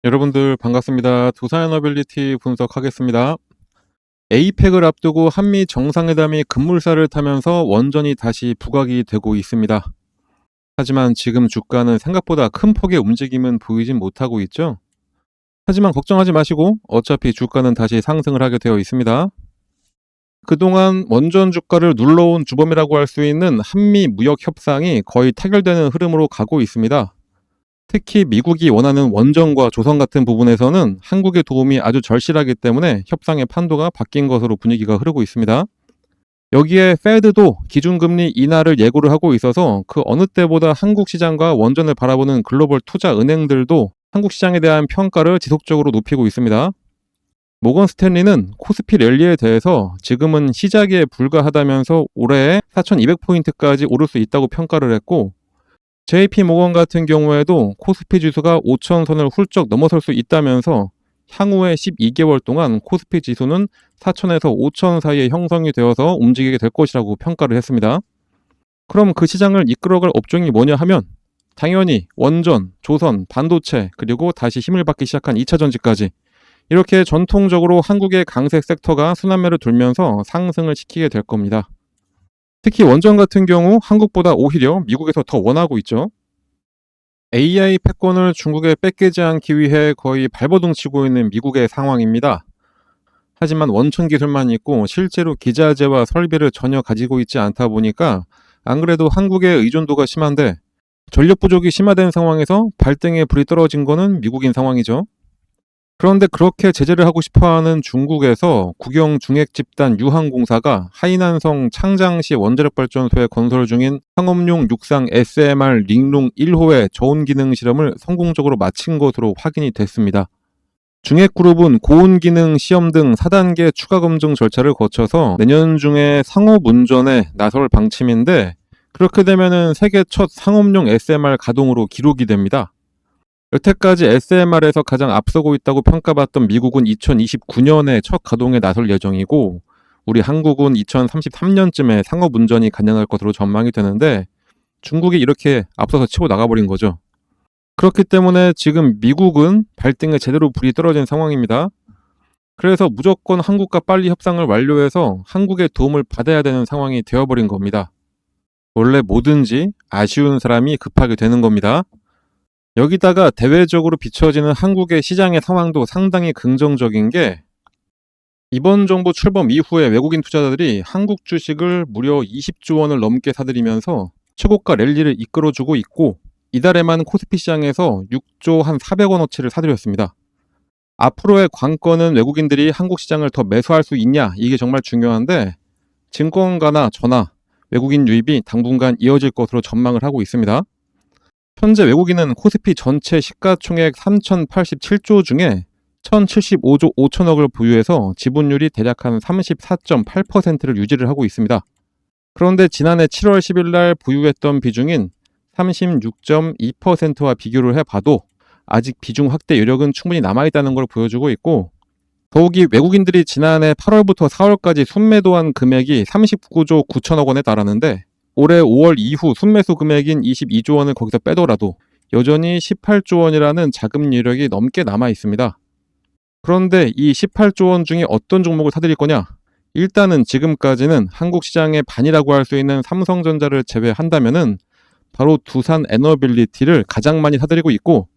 여러분들 반갑습니다. 두산에너빌리티 분석하겠습니다. 에이펙을 앞두고 한미 정상회담이 급물살을 타면서 원전이 다시 부각이 되고 있습니다. 하지만 지금 주가는 생각보다 큰 폭의 움직임은 보이진 못하고 있죠. 하지만 걱정하지 마시고 어차피 주가는 다시 상승을 하게 되어 있습니다. 그동안 원전 주가를 눌러온 주범이라고 할 수 있는 한미 무역 협상이 거의 타결되는 흐름으로 가고 있습니다. 특히 미국이 원하는 원전과 조선 같은 부분에서는 한국의 도움이 아주 절실하기 때문에 협상의 판도가 바뀐 것으로 분위기가 흐르고 있습니다. 여기에 페드도 기준금리 인하를 예고를 하고 있어서 그 어느 때보다 한국 시장과 원전을 바라보는 글로벌 투자 은행들도 한국 시장에 대한 평가를 지속적으로 높이고 있습니다. 모건 스탠리는 코스피 랠리에 대해서 지금은 시작에 불과하다면서 올해 4,200포인트까지 오를 수 있다고 평가를 했고, JP 모건 같은 경우에도 코스피 지수가 5,000선을 훌쩍 넘어설 수 있다면서 향후에 12개월 동안 코스피 지수는 4,000에서 5,000 사이에 형성이 되어서 움직이게 될 것이라고 평가를 했습니다. 그럼 그 시장을 이끌어갈 업종이 뭐냐 하면 당연히 원전, 조선, 반도체, 그리고 다시 힘을 받기 시작한 2차전지까지 이렇게 전통적으로 한국의 강세 섹터가 순환매를 돌면서 상승을 시키게 될 겁니다. 특히 원전 같은 경우 한국보다 오히려 미국에서 더 원하고 있죠. AI 패권을 중국에 뺏기지 않기 위해 거의 발버둥 치고 있는 미국의 상황입니다. 하지만 원천 기술만 있고 실제로 기자재와 설비를 전혀 가지고 있지 않다 보니까 안 그래도 한국의 의존도가 심한데 전력 부족이 심화된 상황에서 발등에 불이 떨어진 거는 미국인 상황이죠. 그런데 그렇게 제재를 하고 싶어하는 중국에서 국영 중핵 집단 유한공사가 하이난성 창장시 원자력발전소에 건설 중인 상업용 육상 SMR 링룽 1호의 저온 기능 실험을 성공적으로 마친 것으로 확인이 됐습니다. 중핵그룹은 고온 기능 시험 등 4단계 추가 검증 절차를 거쳐서 내년 중에 상업 운전에 나설 방침인데, 그렇게 되면은 세계 첫 상업용 SMR 가동으로 기록이 됩니다. 여태까지 SMR에서 가장 앞서고 있다고 평가받던 미국은 2029년에 첫 가동에 나설 예정이고, 우리 한국은 2033년쯤에 상업운전이 가능할 것으로 전망이 되는데 중국이 이렇게 앞서서 치고 나가버린 거죠. 그렇기 때문에 지금 미국은 발등에 제대로 불이 떨어진 상황입니다. 그래서 무조건 한국과 빨리 협상을 완료해서 한국의 도움을 받아야 되는 상황이 되어버린 겁니다. 원래 뭐든지 아쉬운 사람이 급하게 되는 겁니다. 여기다가 대외적으로 비춰지는 한국의 시장의 상황도 상당히 긍정적인 게, 이번 정부 출범 이후에 외국인 투자자들이 한국 주식을 무려 20조 원을 넘게 사들이면서 최고가 랠리를 이끌어주고 있고, 이달에만 코스피 시장에서 6조 한 400원어치를 사들였습니다. 앞으로의 관건은 외국인들이 한국 시장을 더 매수할 수 있냐, 이게 정말 중요한데 증권가나 저나 외국인 유입이 당분간 이어질 것으로 전망을 하고 있습니다. 현재 외국인은 코스피 전체 시가총액 3,087조 중에 1,075조 5천억을 보유해서 지분율이 대략 한 34.8%를 유지를 하고 있습니다. 그런데 지난해 7월 10일 날 보유했던 비중인 36.2%와 비교를 해봐도 아직 비중 확대 여력은 충분히 남아있다는 걸 보여주고 있고, 더욱이 외국인들이 지난해 8월부터 4월까지 순매도한 금액이 39조 9천억 원에 달하는데, 올해 5월 이후 순매수 금액인 22조 원을 거기서 빼더라도 여전히 18조 원이라는 자금 여력이 넘게 남아 있습니다. 그런데 이 18조 원 중에 어떤 종목을 사들일 거냐? 일단은 지금까지는 한국 시장의 반이라고 할 수 있는 삼성전자를 제외한다면은 바로 두산에너빌리티를 가장 많이 사들이고 있고,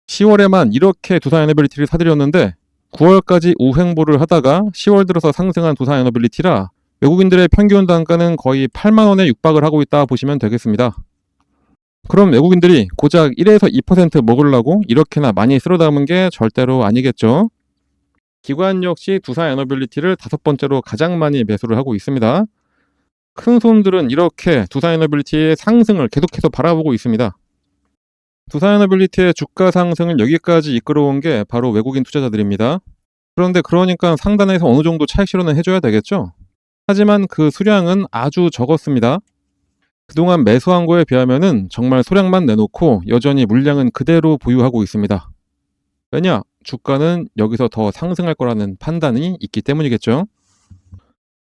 10월에만 이렇게 두산에너빌리티를 사들였는데 9월까지 우횡보를 하다가 10월 들어서 상승한 두산에너빌리티라 외국인들의 평균 단가는 거의 8만 원에 육박을 하고 있다 보시면 되겠습니다. 그럼 외국인들이 고작 1에서 2% 먹으려고 이렇게나 많이 쓸어 담은 게 절대로 아니겠죠. 기관 역시 두산에너빌리티를 5번째로 가장 많이 매수를 하고 있습니다. 큰 손들은 이렇게 두산에너빌리티의 상승을 계속해서 바라보고 있습니다. 두산에너빌리티의 주가 상승을 여기까지 이끌어온 게 바로 외국인 투자자들입니다. 그런데 그러니까 상단에서 어느 정도 차익 실현을 해줘야 되겠죠. 하지만 그 수량은 아주 적었습니다. 그동안 매수한 거에 비하면은 정말 소량만 내놓고 여전히 물량은 그대로 보유하고 있습니다. 왜냐? 주가는 여기서 더 상승할 거라는 판단이 있기 때문이겠죠.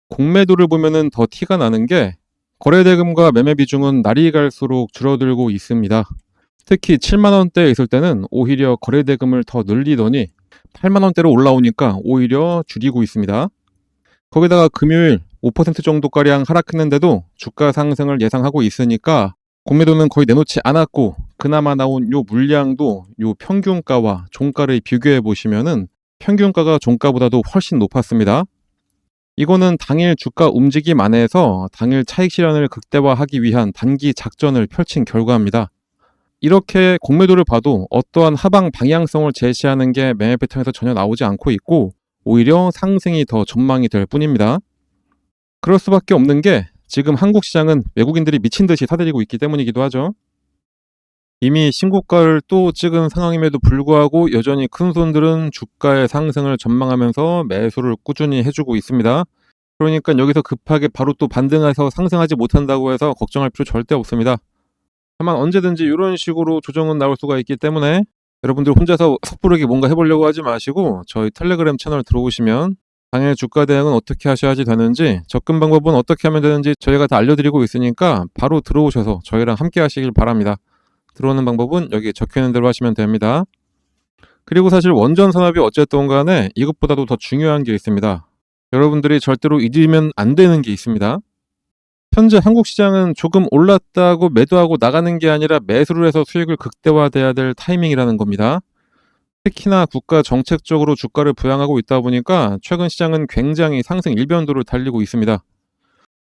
공매도를 보면은 더 티가 나는 게 거래대금과 매매 비중은 날이 갈수록 줄어들고 있습니다. 특히 7만원대에 있을 때는 오히려 거래대금을 더 늘리더니 8만원대로 올라오니까 오히려 줄이고 있습니다. 거기다가 금요일 5% 정도가량 하락했는데도 주가 상승을 예상하고 있으니까 공매도는 거의 내놓지 않았고, 그나마 나온 요 물량도 요 평균가와 종가를 비교해 보시면은 평균가가 종가보다도 훨씬 높았습니다. 이거는 당일 주가 움직임 안에서 당일 차익 실현을 극대화하기 위한 단기 작전을 펼친 결과입니다. 이렇게 공매도를 봐도 어떠한 하방 방향성을 제시하는 게 매매 패턴에서 전혀 나오지 않고 있고, 오히려 상승이 더 전망이 될 뿐입니다. 그럴 수밖에 없는 게 지금 한국 시장은 외국인들이 미친 듯이 사들이고 있기 때문이기도 하죠. 이미 신고가를 또 찍은 상황임에도 불구하고 여전히 큰 손들은 주가의 상승을 전망하면서 매수를 꾸준히 해주고 있습니다. 그러니까 여기서 급하게 바로 또 반등해서 상승하지 못한다고 해서 걱정할 필요 절대 없습니다. 다만 언제든지 이런 식으로 조정은 나올 수가 있기 때문에 여러분들 혼자서 섣부르게 뭔가 해보려고 하지 마시고 저희 텔레그램 채널 들어오시면 당일 주가 대응은 어떻게 하셔야지 되는지, 접근 방법은 어떻게 하면 되는지 저희가 다 알려드리고 있으니까 바로 들어오셔서 저희랑 함께 하시길 바랍니다. 들어오는 방법은 여기 적혀있는 대로 하시면 됩니다. 그리고 사실 원전 산업이 어쨌든 간에 이것보다도 더 중요한 게 있습니다. 여러분들이 절대로 잊으면 안 되는 게 있습니다. 현재 한국 시장은 조금 올랐다고 매도하고 나가는 게 아니라 매수를 해서 수익을 극대화돼야 될 타이밍이라는 겁니다. 특히나 국가 정책적으로 주가를 부양하고 있다 보니까 최근 시장은 굉장히 상승 일변도를 달리고 있습니다.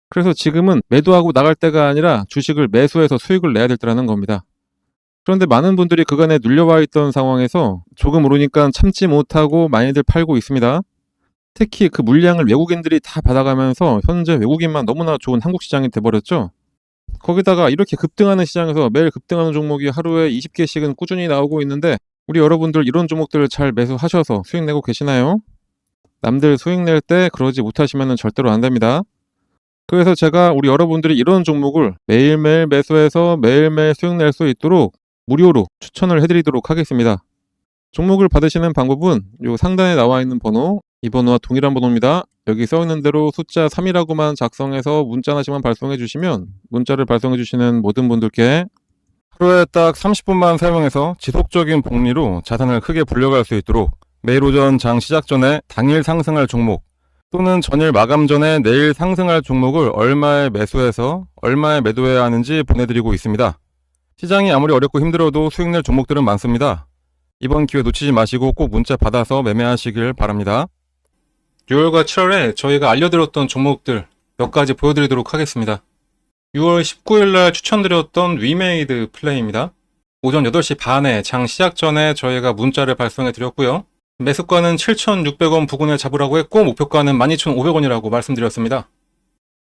그래서 지금은 매도하고 나갈 때가 아니라 주식을 매수해서 수익을 내야 될 때라는 겁니다. 그런데 많은 분들이 그간에 눌려와 있던 상황에서 조금 오르니까 참지 못하고 많이들 팔고 있습니다. 특히 그 물량을 외국인들이 다 받아가면서 현재 외국인만 너무나 좋은 한국 시장이 돼버렸죠. 거기다가 이렇게 급등하는 시장에서 매일 급등하는 종목이 하루에 20개씩은 꾸준히 나오고 있는데, 우리 여러분들 이런 종목들을 잘 매수하셔서 수익 내고 계시나요? 남들 수익 낼 때 그러지 못하시면 절대로 안 됩니다. 그래서 제가 우리 여러분들이 이런 종목을 매일매일 매수해서 매일매일 수익 낼 수 있도록 무료로 추천을 해드리도록 하겠습니다. 종목을 받으시는 방법은 요 상단에 나와 있는 번호, 이 번호와 동일한 번호입니다. 여기 써있는 대로 숫자 3이라고만 작성해서 문자 하나씩만 발송해 주시면 문자를 발송해 주시는 모든 분들께 하루에 딱 30분만 사용해서 지속적인 복리로 자산을 크게 불려갈 수 있도록 매일 오전 장 시작 전에 당일 상승할 종목 또는 전일 마감 전에 내일 상승할 종목을 얼마에 매수해서 얼마에 매도해야 하는지 보내드리고 있습니다. 시장이 아무리 어렵고 힘들어도 수익 낼 종목들은 많습니다. 이번 기회 놓치지 마시고 꼭 문자 받아서 매매하시길 바랍니다. 6월과 7월에 저희가 알려드렸던 종목들 몇 가지 보여드리도록 하겠습니다. 6월 19일날 추천드렸던 위메이드 플레이입니다. 오전 8시 반에 장 시작 전에 저희가 문자를 발송해 드렸고요. 매수가는 7,600원 부근에 잡으라고 했고 목표가는 12,500원이라고 말씀드렸습니다.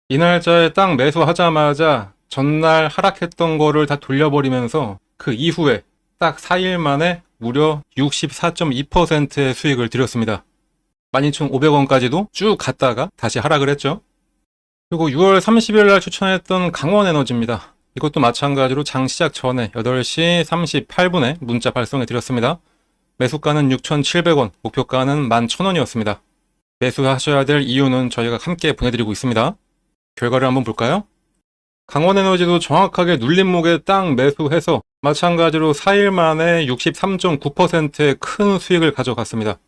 이 날짜에 딱 매수하자마자 전날 하락했던 거를 다 돌려버리면서 그 이후에 딱 4일 만에 무려 64.2%의 수익을 드렸습니다. 12,500원까지도 쭉 갔다가 다시 하락을 했죠. 그리고 6월 30일 날 추천했던 강원에너지입니다. 이것도 마찬가지로 장 시작 전에 8시 38분에 문자 발송해 드렸습니다. 매수가는 6,700원, 목표가는 11,000원이었습니다. 매수하셔야 될 이유는 저희가 함께 보내드리고 있습니다. 결과를 한번 볼까요? 강원에너지도 정확하게 눌림목에 딱 매수해서 마찬가지로 4일 만에 63.9%의 큰 수익을 가져갔습니다.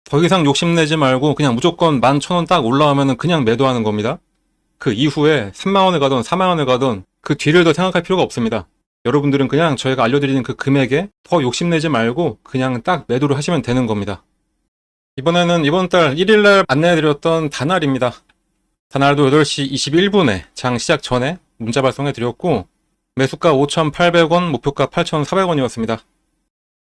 더 이상 욕심내지 말고 그냥 무조건 11,000원 딱 올라오면 그냥 매도하는 겁니다. 그 이후에 3만원을 가던 4만원을 가던 그 뒤를 더 생각할 필요가 없습니다. 여러분들은 그냥 저희가 알려드리는 그 금액에 더 욕심내지 말고 그냥 딱 매도를 하시면 되는 겁니다. 이번에는 이번 달 1일날 안내해드렸던 다날입니다. 다날도 8시 21분에 장 시작 전에 문자 발송해 드렸고 매수가 5,800원, 목표가 8,400원이었습니다.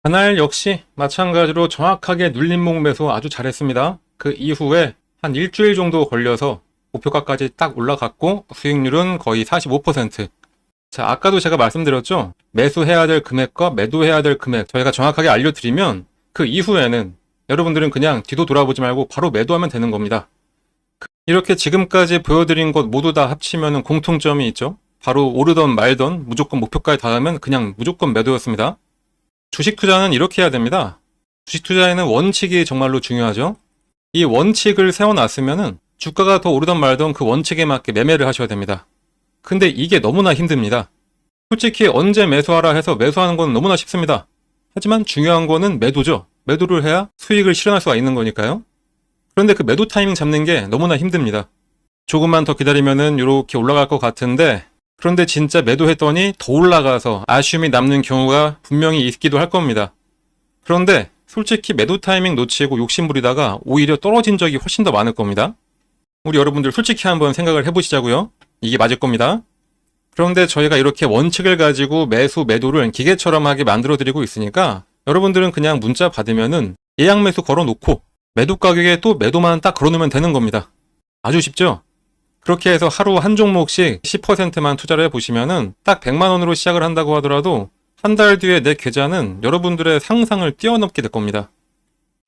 다날 역시 마찬가지로 정확하게 눌림목 매수 아주 잘했습니다. 그 이후에 한 일주일 정도 걸려서 목표가까지 딱 올라갔고 수익률은 거의 45%. 자, 아까도 제가 말씀드렸죠. 매수해야 될 금액과 매도해야 될 금액 저희가 정확하게 알려드리면 그 이후에는 여러분들은 그냥 뒤도 돌아보지 말고 바로 매도하면 되는 겁니다. 이렇게 지금까지 보여드린 것 모두 다 합치면 공통점이 있죠. 바로 오르던 말던 무조건 목표가에 닿으면 그냥 무조건 매도였습니다. 주식 투자는 이렇게 해야 됩니다. 주식 투자에는 원칙이 정말로 중요하죠. 이 원칙을 세워놨으면 주가가 더 오르던 말던 그 원칙에 맞게 매매를 하셔야 됩니다. 근데 이게 너무나 힘듭니다. 솔직히 언제 매수하라 해서 매수하는 건 너무나 쉽습니다. 하지만 중요한 거는 매도죠. 매도를 해야 수익을 실현할 수가 있는 거니까요. 그런데 그 매도 타이밍 잡는 게 너무나 힘듭니다. 조금만 더 기다리면은 이렇게 올라갈 것 같은데, 그런데 진짜 매도했더니 더 올라가서 아쉬움이 남는 경우가 분명히 있기도 할 겁니다. 그런데 솔직히 매도 타이밍 놓치고 욕심부리다가 오히려 떨어진 적이 훨씬 더 많을 겁니다. 우리 여러분들 솔직히 한번 생각을 해보시자고요. 이게 맞을 겁니다. 그런데 저희가 이렇게 원칙을 가지고 매수, 매도를 기계처럼 하게 만들어 드리고 있으니까 여러분들은 그냥 문자 받으면은 예약 매수 걸어놓고 매도 가격에 또 매도만 딱 걸어놓으면 되는 겁니다. 아주 쉽죠? 그렇게 해서 하루 한 종목씩 10%만 투자를 해보시면은 딱 100만 원으로 시작을 한다고 하더라도 한 달 뒤에 내 계좌는 여러분들의 상상을 뛰어넘게 될 겁니다.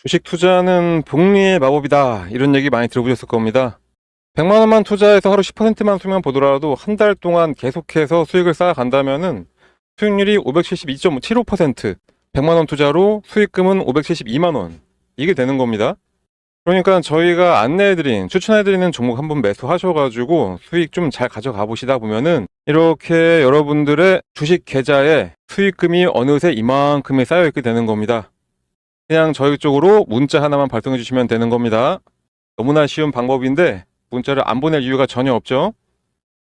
주식 투자는 복리의 마법이다, 이런 얘기 많이 들어보셨을 겁니다. 100만 원만 투자해서 하루 10%만 수익만 보더라도 한 달 동안 계속해서 수익을 쌓아간다면은 수익률이 572.75%, 100만 원 투자로 수익금은 572만 원, 이게 되는 겁니다. 그러니까 저희가 안내해드린, 추천해드리는 종목 한번 매수하셔가지고 수익 좀 잘 가져가 보시다 보면은 이렇게 여러분들의 주식 계좌에 수익금이 어느새 이만큼이 쌓여있게 되는 겁니다. 그냥 저희 쪽으로 문자 하나만 발송해 주시면 되는 겁니다. 너무나 쉬운 방법인데 문자를 안 보낼 이유가 전혀 없죠.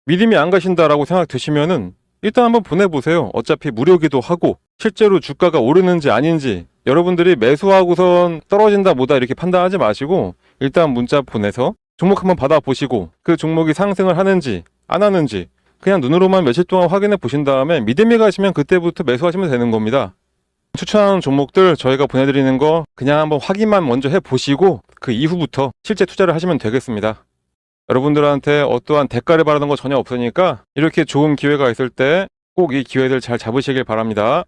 믿음이 안 가신다라고 생각 드시면은 일단 한번 보내보세요. 어차피 무료기도 하고 실제로 주가가 오르는지 아닌지 여러분들이 매수하고선 떨어진다 뭐다 이렇게 판단하지 마시고 일단 문자 보내서 종목 한번 받아보시고 그 종목이 상승을 하는지 안 하는지 그냥 눈으로만 며칠 동안 확인해 보신 다음에 믿음이 가시면 그때부터 매수하시면 되는 겁니다. 추천하는 종목들 저희가 보내드리는 거 그냥 한번 확인만 먼저 해보시고 그 이후부터 실제 투자를 하시면 되겠습니다. 여러분들한테 어떠한 대가를 바라는 거 전혀 없으니까 이렇게 좋은 기회가 있을 때 꼭 이 기회들 잘 잡으시길 바랍니다.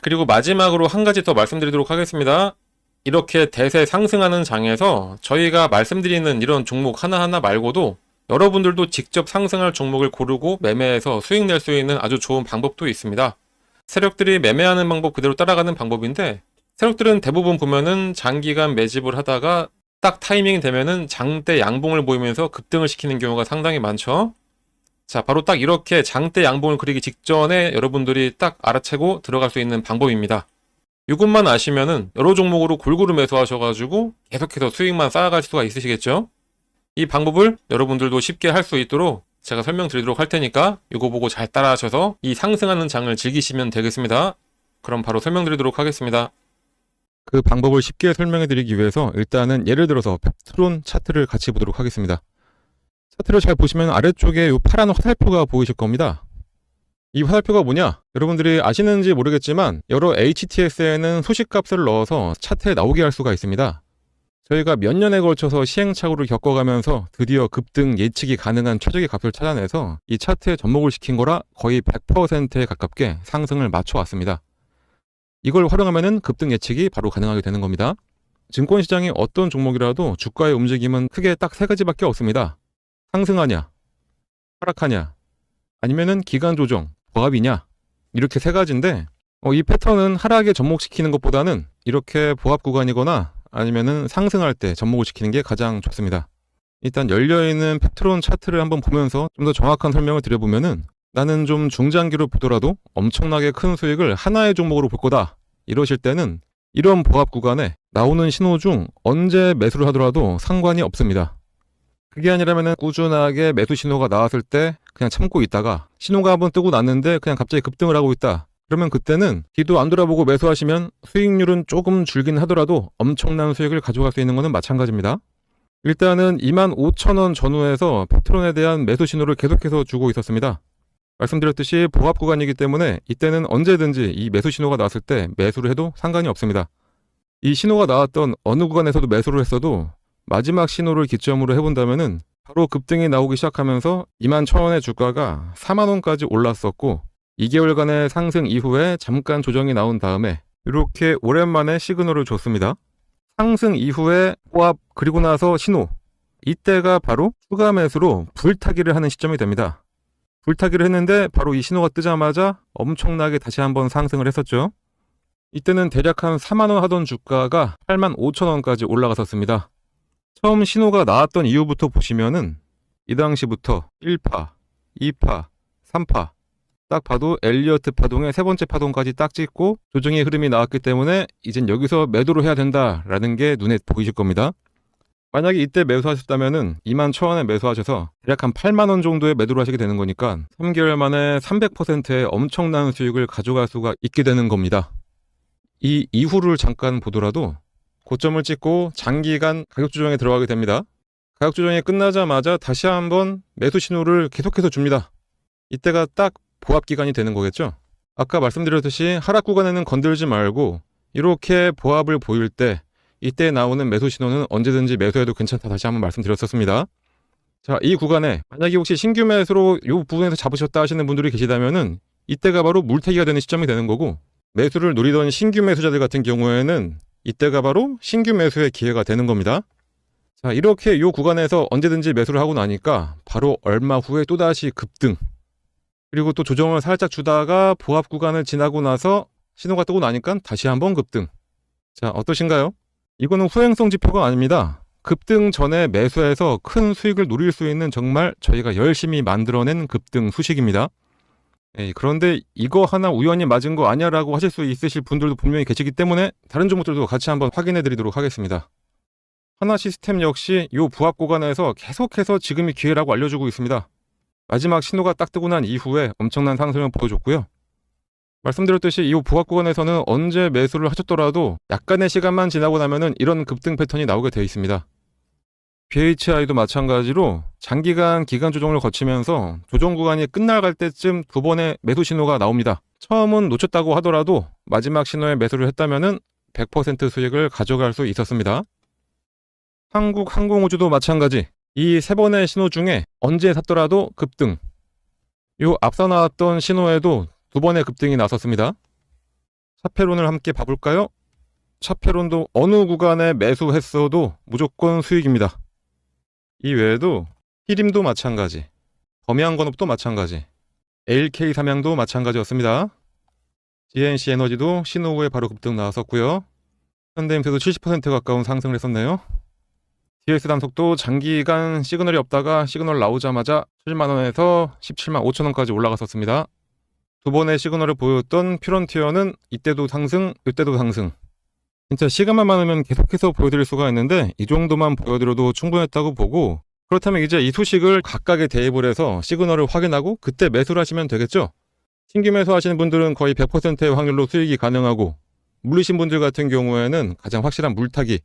그리고 마지막으로 한 가지 더 말씀드리도록 하겠습니다. 이렇게 대세 상승하는 장에서 저희가 말씀드리는 이런 종목 하나하나 말고도 여러분들도 직접 상승할 종목을 고르고 매매해서 수익 낼 수 있는 아주 좋은 방법도 있습니다. 세력들이 매매하는 방법 그대로 따라가는 방법인데, 세력들은 대부분 보면은 장기간 매집을 하다가 딱 타이밍이 되면은 장대 양봉을 보이면서 급등을 시키는 경우가 상당히 많죠. 자, 바로 딱 이렇게 장대 양봉을 그리기 직전에 여러분들이 딱 알아채고 들어갈 수 있는 방법입니다. 이것만 아시면은 여러 종목으로 골고루 매수하셔가지고 계속해서 수익만 쌓아갈 수가 있으시겠죠? 이 방법을 여러분들도 쉽게 할 수 있도록 제가 설명드리도록 할 테니까 이거 보고 잘 따라하셔서 이 상승하는 장을 즐기시면 되겠습니다. 그럼 바로 설명드리도록 하겠습니다. 그 방법을 쉽게 설명해 드리기 위해서 일단은 예를 들어서 펩트론 차트를 같이 보도록 하겠습니다. 차트를 잘 보시면 아래쪽에 이 파란 화살표가 보이실 겁니다. 이 화살표가 뭐냐? 여러분들이 아시는지 모르겠지만 여러 HTS에는 소식값을 넣어서 차트에 나오게 할 수가 있습니다. 저희가 몇 년에 걸쳐서 시행착오를 겪어가면서 드디어 급등 예측이 가능한 최적의 값을 찾아내서 이 차트에 접목을 시킨 거라 거의 100%에 가깝게 상승을 맞춰왔습니다. 이걸 활용하면 급등 예측이 바로 가능하게 되는 겁니다. 증권시장의 어떤 종목이라도 주가의 움직임은 크게 딱 세 가지밖에 없습니다. 상승하냐, 하락하냐, 아니면은 기간 조정, 보합이냐, 이렇게 세 가지인데 이 패턴은 하락에 접목시키는 것보다는 이렇게 보합 구간이거나 아니면은 상승할 때 접목을 시키는 게 가장 좋습니다. 일단 열려있는 펩트론 차트를 한번 보면서 좀 더 정확한 설명을 드려보면은 나는 좀 중장기로 보더라도 엄청나게 큰 수익을 하나의 종목으로 볼 거다, 이러실 때는 이런 보합 구간에 나오는 신호 중 언제 매수를 하더라도 상관이 없습니다. 그게 아니라면 꾸준하게 매수 신호가 나왔을 때 그냥 참고 있다가 신호가 한번 뜨고 났는데 그냥 갑자기 급등을 하고 있다, 그러면 그때는 뒤도 안 돌아보고 매수하시면 수익률은 조금 줄긴 하더라도 엄청난 수익을 가져갈 수 있는 것은 마찬가지입니다. 일단은 25,000원 전후에서 펩트론에 대한 매수 신호를 계속해서 주고 있었습니다. 말씀드렸듯이 보합 구간이기 때문에 이때는 언제든지 이 매수 신호가 나왔을 때 매수를 해도 상관이 없습니다. 이 신호가 나왔던 어느 구간에서도 매수를 했어도 마지막 신호를 기점으로 해본다면은 바로 급등이 나오기 시작하면서 21,000원의 주가가 40,000원까지 올랐었고 2개월간의 상승 이후에 잠깐 조정이 나온 다음에 이렇게 오랜만에 시그널을 줬습니다. 상승 이후에 보합 그리고 나서 신호, 이때가 바로 추가 매수로 불타기를 하는 시점이 됩니다. 불타기를 했는데 바로 이 신호가 뜨자마자 엄청나게 다시 한번 상승을 했었죠. 이때는 대략 한 40,000원 하던 주가가 85,000원까지 올라갔었습니다. 처음 신호가 나왔던 이후부터 보시면은 이 당시부터 1파, 2파, 3파. 딱 봐도 엘리어트 파동의 세 번째 파동까지 딱 찍고 조정의 흐름이 나왔기 때문에 이젠 여기서 매도를 해야 된다라는 게 눈에 보이실 겁니다. 만약에 이때 매수하셨다면은 21,000원에 매수하셔서 대략 한 8만원 정도의 매도를 하시게 되는 거니까 3개월 만에 300%의 엄청난 수익을 가져갈 수가 있게 되는 겁니다. 이 이후를 잠깐 보더라도 고점을 찍고 장기간 가격 조정에 들어가게 됩니다. 가격 조정이 끝나자마자 다시 한번 매수 신호를 계속해서 줍니다. 이때가 딱 보합 기간이 되는 거겠죠. 아까 말씀드렸듯이 하락 구간에는 건들지 말고 이렇게 보합을 보일 때 이때 나오는 매수 신호는 언제든지 매수해도 괜찮다 다시 한번 말씀드렸었습니다. 자, 이 구간에 만약에 혹시 신규 매수로 이 부분에서 잡으셨다 하시는 분들이 계시다면은 이때가 바로 물타기가 되는 시점이 되는 거고, 매수를 노리던 신규 매수자들 같은 경우에는 이때가 바로 신규 매수의 기회가 되는 겁니다. 자, 이렇게 이 구간에서 언제든지 매수를 하고 나니까 바로 얼마 후에 또다시 급등, 그리고 또 조정을 살짝 주다가 보합 구간을 지나고 나서 신호가 뜨고 나니까 다시 한번 급등. 자, 어떠신가요? 이거는 후행성 지표가 아닙니다. 급등 전에 매수해서 큰 수익을 노릴 수 있는 정말 저희가 열심히 만들어낸 급등 수식입니다. 그런데 이거 하나 우연히 맞은 거 아니야 라고 하실 수 있으실 분들도 분명히 계시기 때문에 다른 종목들도 같이 한번 확인해 드리도록 하겠습니다. 하나시스템 역시 이 부합 구간에서 계속해서 지금이 기회라고 알려주고 있습니다. 마지막 신호가 딱 뜨고 난 이후에 엄청난 상승을 보여줬고요. 말씀드렸듯이 이 부합 구간에서는 언제 매수를 하셨더라도 약간의 시간만 지나고 나면은 이런 급등 패턴이 나오게 되어 있습니다. BHI도 마찬가지로 장기간 기간 조정을 거치면서 조정 구간이 끝나갈 때쯤 두 번의 매수 신호가 나옵니다. 처음은 놓쳤다고 하더라도 마지막 신호에 매수를 했다면은 100% 수익을 가져갈 수 있었습니다. 한국항공우주도 마찬가지. 이 세 번의 신호 중에 언제 샀더라도 급등. 요 앞서 나왔던 신호에도 두 번의 급등이 나섰습니다. 차페론을 함께 봐볼까요? 차페론도 어느 구간에 매수했어도 무조건 수익입니다. 이 외에도 히림도 마찬가지, 범양건업도 마찬가지, LK 삼양도 마찬가지였습니다. GNC 에너지도 신호 후에 바로 급등 나왔었고요. 현대임스도 70% 가까운 상승을 했었네요. DS 단속도 장기간 시그널이 없다가 시그널 나오자마자 7만원에서 17만 5천원까지 올라갔었습니다. 두 번의 시그널을 보였던 퓨런티어는 이때도 상승, 이때도 상승. 진짜 시간만 많으면 계속해서 보여드릴 수가 있는데 이 정도만 보여드려도 충분했다고 보고, 그렇다면 이제 이 소식을 각각의 대입을 해서 시그널을 확인하고 그때 매수를 하시면 되겠죠. 신규 매수하시는 분들은 거의 100%의 확률로 수익이 가능하고, 물리신 분들 같은 경우에는 가장 확실한 물타기,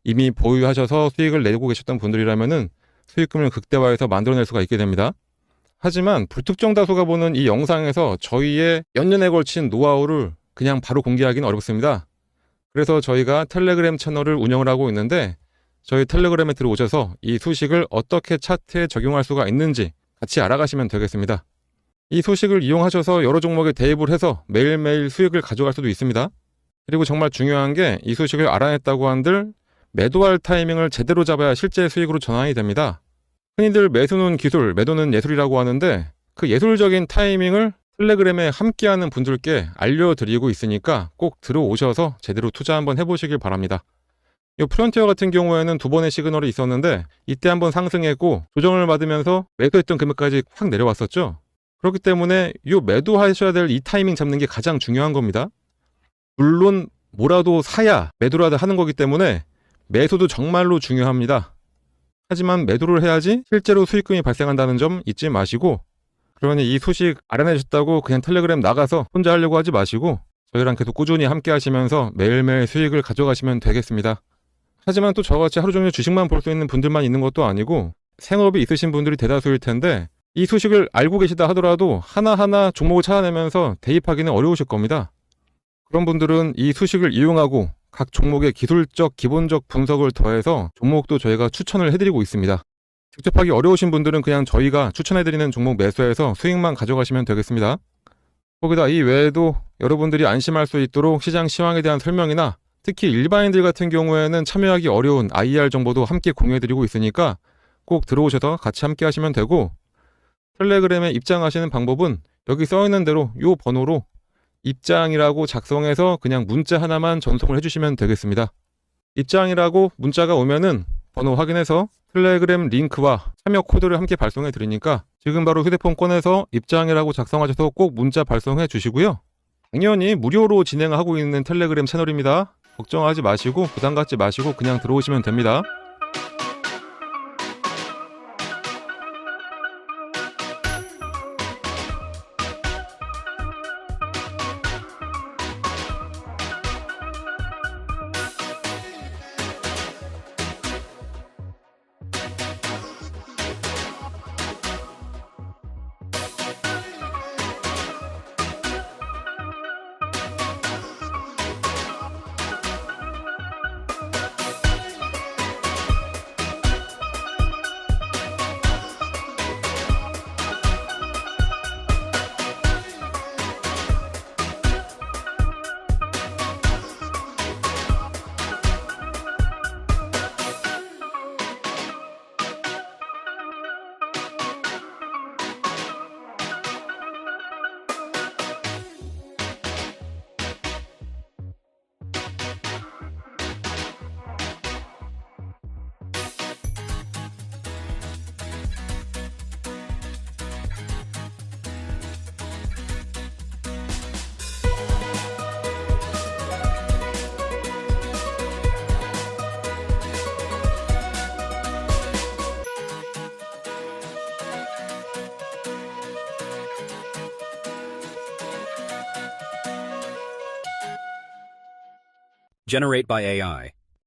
이미 보유하셔서 수익을 내고 계셨던 분들이라면은 수익금을 극대화해서 만들어낼 수가 있게 됩니다. 하지만 불특정 다수가 보는 이 영상에서 저희의 몇 년에 걸친 노하우를 그냥 바로 공개하기는 어렵습니다. 그래서 저희가 텔레그램 채널을 운영을 하고 있는데, 저희 텔레그램에 들어오셔서 이 소식을 어떻게 차트에 적용할 수가 있는지 같이 알아가시면 되겠습니다. 이 소식을 이용하셔서 여러 종목에 대입을 해서 매일매일 수익을 가져갈 수도 있습니다. 그리고 정말 중요한 게 이 소식을 알아냈다고 한들 매도할 타이밍을 제대로 잡아야 실제 수익으로 전환이 됩니다. 흔히들 매수는 기술, 매도는 예술이라고 하는데 그 예술적인 타이밍을 텔레그램에 함께하는 분들께 알려드리고 있으니까 꼭 들어오셔서 제대로 투자 한번 해보시길 바랍니다. 이 프론티어 같은 경우에는 두 번의 시그널이 있었는데 이때 한번 상승했고 조정을 받으면서 매도했던 금액까지 확 내려왔었죠. 그렇기 때문에 이 매도하셔야 될 이 타이밍 잡는 게 가장 중요한 겁니다. 물론 뭐라도 사야 매도라도 하는 거기 때문에 매수도 정말로 중요합니다. 하지만 매도를 해야지 실제로 수익금이 발생한다는 점 잊지 마시고, 그러니 이 소식 알아내셨다고 그냥 텔레그램 나가서 혼자 하려고 하지 마시고 저희랑 계속 꾸준히 함께 하시면서 매일매일 수익을 가져가시면 되겠습니다. 하지만 또 저같이 하루 종일 주식만 볼 수 있는 분들만 있는 것도 아니고 생업이 있으신 분들이 대다수일 텐데, 이 소식을 알고 계시다 하더라도 하나하나 종목을 찾아내면서 대입하기는 어려우실 겁니다. 그런 분들은 이 소식을 이용하고 각 종목의 기술적, 기본적 분석을 더해서 종목도 저희가 추천을 해드리고 있습니다. 직접 하기 어려우신 분들은 그냥 저희가 추천해드리는 종목 매수해서 수익만 가져가시면 되겠습니다. 거기다 이 외에도 여러분들이 안심할 수 있도록 시장 시황에 대한 설명이나 특히 일반인들 같은 경우에는 참여하기 어려운 IR 정보도 함께 공유해드리고 있으니까 꼭 들어오셔서 같이 함께 하시면 되고, 텔레그램에 입장하시는 방법은 여기 써있는 대로 이 번호로 입장이라고 작성해서 그냥 문자 하나만 전송을 해주시면 되겠습니다. 입장이라고 문자가 오면은 번호 확인해서 텔레그램 링크와 참여 코드를 함께 발송해 드리니까 지금 바로 휴대폰 꺼내서 입장이라고 작성하셔서 꼭 문자 발송해 주시고요. 당연히 무료로 진행하고 있는 텔레그램 채널입니다. 걱정하지 마시고 부담 갖지 마시고 그냥 들어오시면 됩니다. Generate by AI.